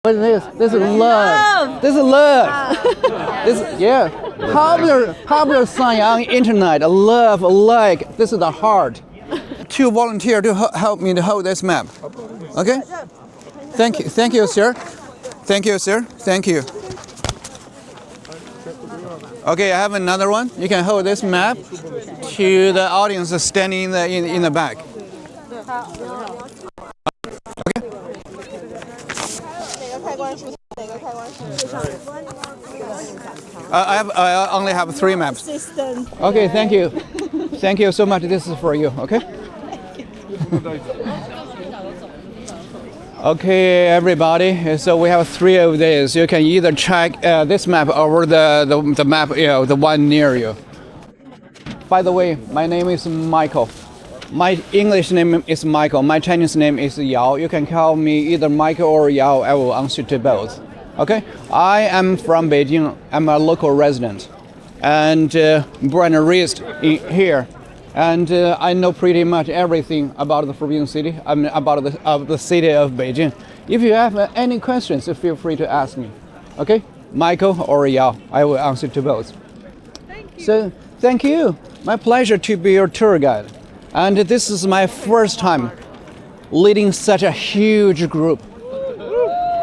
What is this? This is love. This is love. This, yeah. Popular sign on internet. Love, like. This is the heart. Two volunteers to help me to hold this map. Okay. Thank you. Thank you, sir. Thank you, sir. Thank you. Okay, I have another one. You can hold this map to the audience standing in the back. Okay. I only have 3 maps. Okay, thank you. Thank you so much. This is for you. Okay. Okay, everybody. So we have 3 of these. You can either check this map or the map, the one near you. By the way, my name is Michael. My English name is Michael. My Chinese name is Yao. You can call me either Michael or Yao. I will answer to both. Okay. I am from Beijing. I'm a local resident, and born and raised here. And I know pretty much everything about the Forbidden City, about the city of Beijing. If you have any questions, feel free to ask me. Okay? Michael or Yao, I will answer to both. Thank you. So, thank you. My pleasure to be your tour guide. And this is my first time leading such a huge group.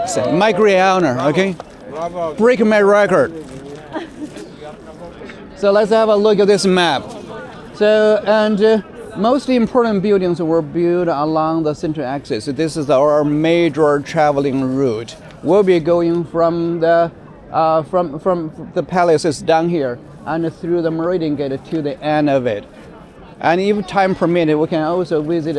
So, my great honor, okay? Break my record. So let's have a look at this map. So, and most important buildings were built along the central axis. This is our major traveling route. We'll be going from the palaces down here and through the Meridian Gate to the end of it. And if time permitted, we can also visit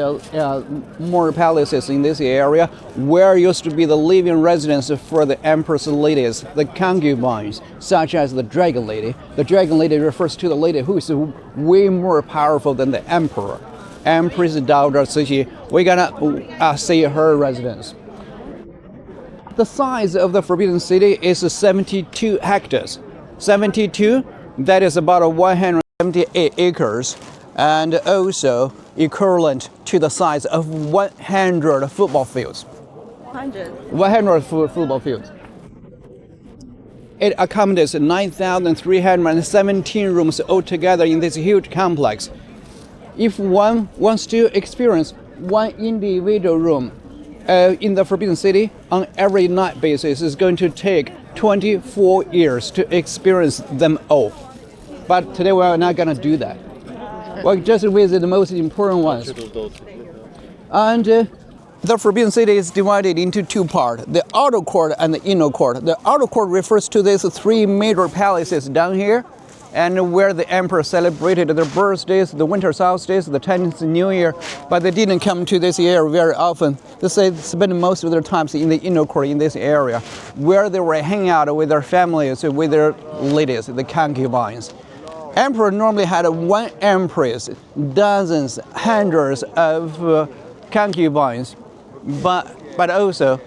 more palaces in this area, where used to be the living residence for the empress ladies, the concubines, such as the Dragon Lady. The Dragon Lady refers to the lady who is way more powerful than the emperor. Empress daughter Cixi, we're gonna see her residence. The size of the Forbidden City is 72 hectares. 72, that is about 178 acres. And also equivalent to the size of 100 football fields. 100 football fields. It accommodates 9,317 rooms altogether in this huge complex. If one wants to experience one individual room in the Forbidden City on every night basis, it's going to take 24 years to experience them all. But today we're not going to do that. We'll just visit the most important ones. And the Forbidden City is divided into 2 parts, the outer court and the inner court. The outer court refers to these 3 major palaces down here, and where the emperor celebrated their birthdays, the winter solstice, the Chinese New Year, but they didn't come to this area very often. They spend most of their times in the inner court in this area, where they were hanging out with their families, with their ladies, the concubines. Emperor normally had 1 empress, dozens, hundreds of concubines, but also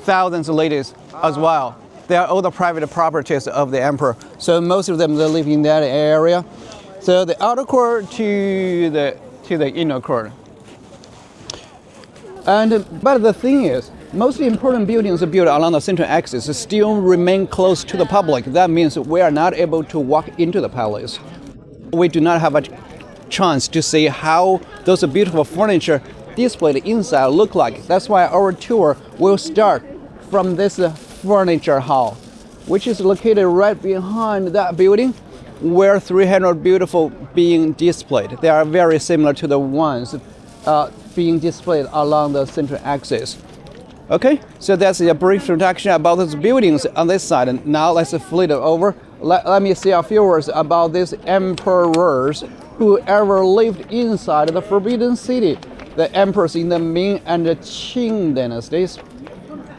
thousands of ladies as well. They are all the private properties of the emperor. So most of them, they live in that area. So the outer court to the inner court. But the thing is, most important buildings built along the central axis still remain close to the public. That means we are not able to walk into the palace. We do not have a chance to see how those beautiful furniture displayed inside look like. That's why our tour will start from this furniture hall, which is located right behind that building, where 300 beautiful being displayed. They are very similar to the ones being displayed along the central axis. Okay, so that's a brief introduction about those buildings on this side. And now let's flip it over. Let me say a few words about these emperors who ever lived inside the Forbidden City, the emperors in the Ming and the Qing dynasties.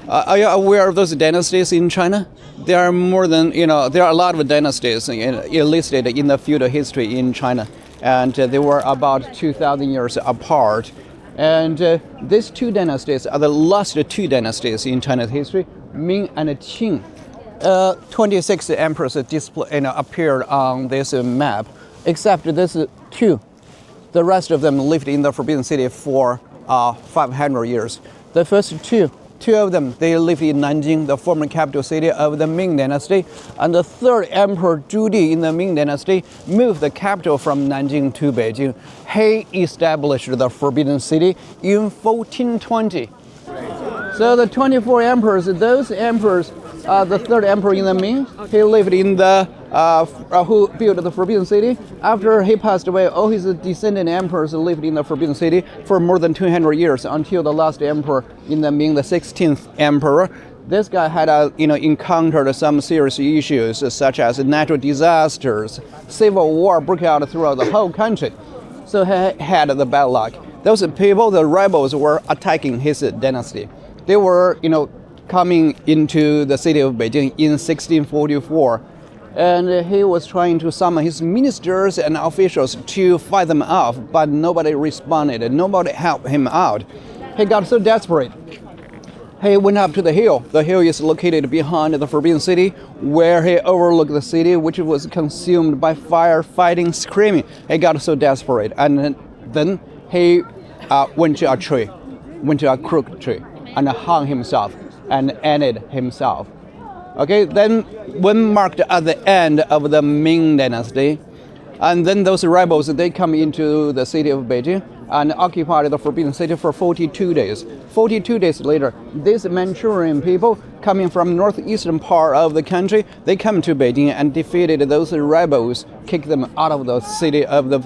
Are you aware of those dynasties in China? There are more than, there are a lot of dynasties listed in the feudal history in China, and they were about 2,000 years apart. And these 2 dynasties are the last 2 dynasties in China's history, Ming and Qing. 26 emperors appeared on this map, except these 2. The rest of them lived in the Forbidden City for 500 years. The first 2 Two of them, they lived in Nanjing, the former capital city of the Ming Dynasty. And the third emperor, Zhu in the Ming Dynasty, moved the capital from Nanjing to Beijing. He established the Forbidden City in 1420. So the 24 emperors, those emperors, the third emperor in the Ming, he lived in the, who built the Forbidden City. After he passed away, all his descendant emperors lived in the Forbidden City for more than 200 years until the last emperor in the Ming, the 16th emperor. This guy had, encountered some serious issues such as natural disasters, civil war broke out throughout the whole country. So he had the bad luck. Those people, the rebels, were attacking his dynasty. They were, coming into the city of Beijing in 1644. And he was trying to summon his ministers and officials to fight them off, but nobody responded. Nobody helped him out. He got so desperate. He went up to the hill. The hill is located behind the Forbidden City, where he overlooked the city, which was consumed by fire, fighting, screaming. He got so desperate. And then he went to a tree, went to a crooked tree, and hung himself and ended himself. Okay, then when marked at the end of the Ming Dynasty, and then those rebels, they come into the city of Beijing and occupied the Forbidden City for 42 days. 42 days later, these Manchurian people coming from northeastern part of the country, they come to Beijing and defeated those rebels, kicked them out of the city of the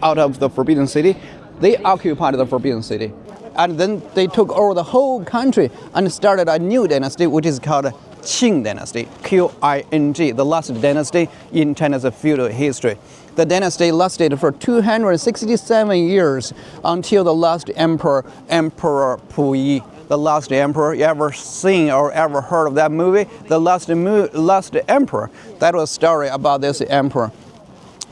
out of the Forbidden City. They occupied the Forbidden City. And then they took over the whole country and started a new dynasty, which is called Qing Dynasty, Qing, the last dynasty in China's feudal history. The dynasty lasted for 267 years until the last emperor, Emperor Puyi. The last emperor, you ever seen or ever heard of that movie? The last emperor. That was a story about this emperor,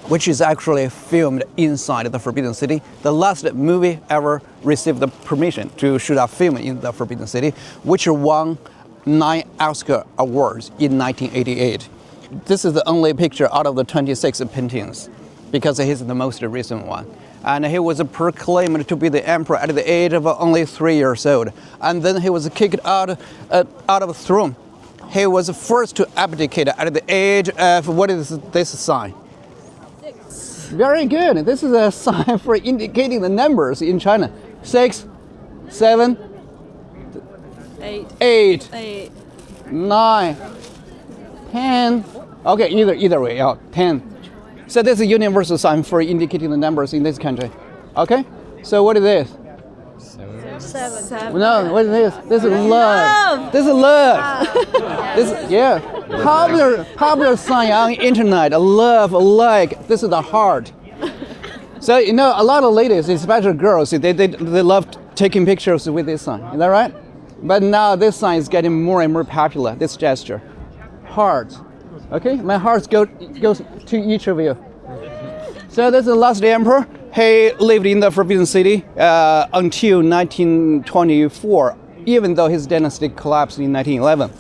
which is actually filmed inside the Forbidden City. The last movie ever received the permission to shoot a film in the Forbidden City, which won 9 Oscar awards in 1988. This is the only picture out of the 26 paintings, because he's the most recent one. And he was proclaimed to be the emperor at the age of only 3 years old. And then he was kicked out of the throne. He was forced to abdicate at the age of, what is this sign? Very good. This is a sign for indicating the numbers in China. 6, 7, 8, 9, 10. Okay, either way, 10. So this is a universal sign for indicating the numbers in this country. Okay? So what is this? 7. No, what is this? This is love. This is love. Popular sign on internet. Love, like. This is the heart. So a lot of ladies, especially girls, they love taking pictures with this sign. Is that right? But now this sign is getting more and more popular. This gesture, heart. Okay, my heart goes to each of you. So this is the last emperor. He lived in the Forbidden City until 1924, even though his dynasty collapsed in 1911.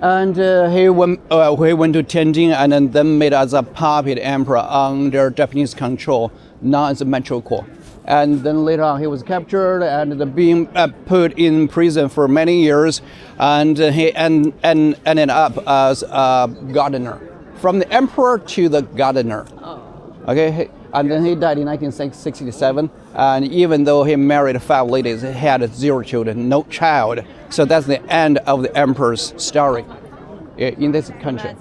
And he went to Tianjin and then made as a puppet emperor under Japanese control, known as a metrocore. And then later on, he was captured and being put in prison for many years, and he ended up as a gardener, from the emperor to the gardener. Okay, and then he died in 1967. And even though he married 5 ladies, he had 0 children, no child. So that's the end of the emperor's story in this country.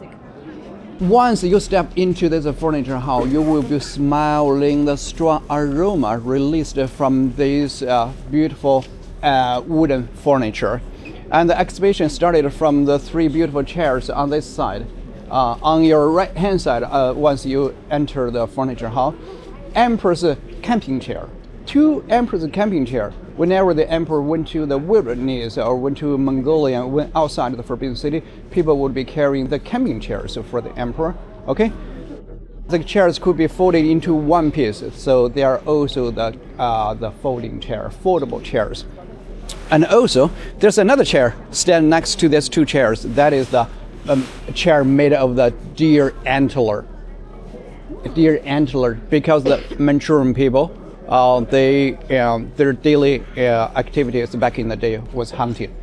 Once you step into this furniture hall, you will be smelling the strong aroma released from this beautiful wooden furniture. And the exhibition started from the 3 beautiful chairs on this side. On your right hand side, once you enter the furniture hall, Emperor's camping chair. 2 Emperor's camping chair. Whenever the emperor went to the wilderness or went to Mongolia, went outside the Forbidden City, people would be carrying the camping chairs for the emperor. Okay, the chairs could be folded into one piece, so they are also the folding chair, foldable chairs. And also, there's another chair stand next to these 2 chairs. That is the chair made of the deer antler. Deer antler, because the Manchurian people their daily activities back in the day was hunting.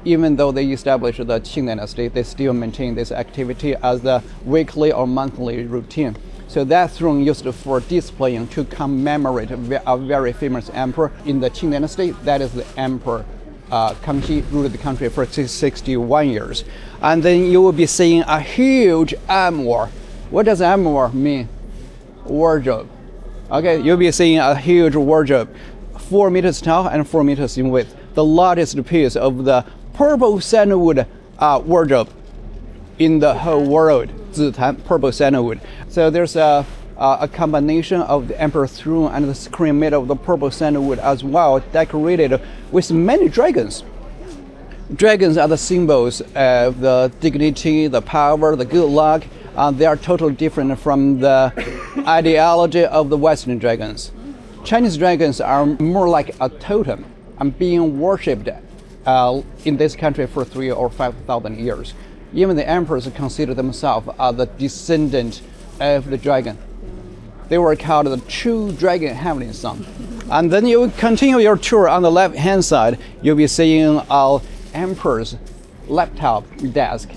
Even though they established the Qing dynasty, they still maintain this activity as the weekly or monthly routine. So that throne used for displaying to commemorate a very famous emperor in the Qing dynasty. That is the Emperor Kangxi, ruled the country for 61 years. And then you will be seeing a huge armoire. What does armoire mean? Wardrobe. Okay, you'll be seeing a huge wardrobe, 4 meters tall and 4 meters in width. The largest piece of the purple sandalwood wardrobe in the whole world, Zitan, purple sandalwood. So there's a combination of the emperor's throne and the screen made of the purple sandalwood as well, decorated with many dragons. Dragons are the symbols of the dignity, the power, the good luck. They are totally different from the ideology of the Western dragons. Chinese dragons are more like a totem and being worshipped in this country for 3,000 or 5,000 years. Even the emperors consider themselves as the descendant of the dragon. They were called the true dragon having son. And then you continue your tour on the left-hand side, you'll be seeing our emperor's laptop desk.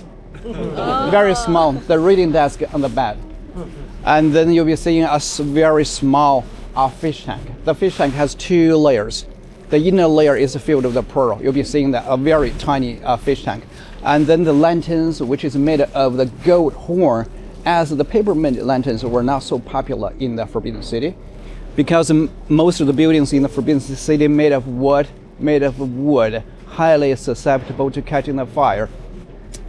Very small, the reading desk on the bed. And then you'll be seeing a very small fish tank. The fish tank has 2 layers. The inner layer is filled with the pearl. You'll be seeing a very tiny fish tank. And then the lanterns, which is made of the gold horn, as the peppermint lanterns were not so popular in the Forbidden City, because most of the buildings in the Forbidden City made of wood, highly susceptible to catching the fire.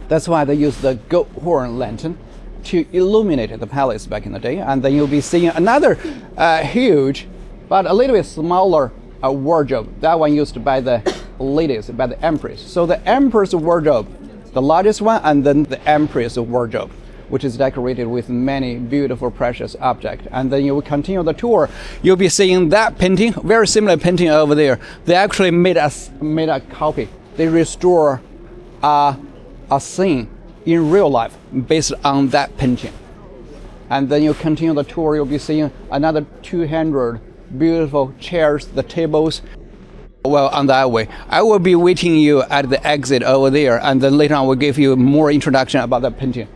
That's why they used the gold horn lantern to illuminate the palace back in the day. And then you'll be seeing another huge, but a little bit smaller wardrobe. That one used by the ladies, by the empress. So the empress wardrobe, the largest one, and then the empress wardrobe, which is decorated with many beautiful, precious objects. And then you will continue the tour. You'll be seeing that painting, very similar painting over there. They actually made a copy. They restore a scene in real life based on that painting. And then you continue the tour. You'll be seeing another 200 beautiful chairs, the tables. Well, on that way, I will be waiting you at the exit over there, and then later on we'll give you more introduction about that painting.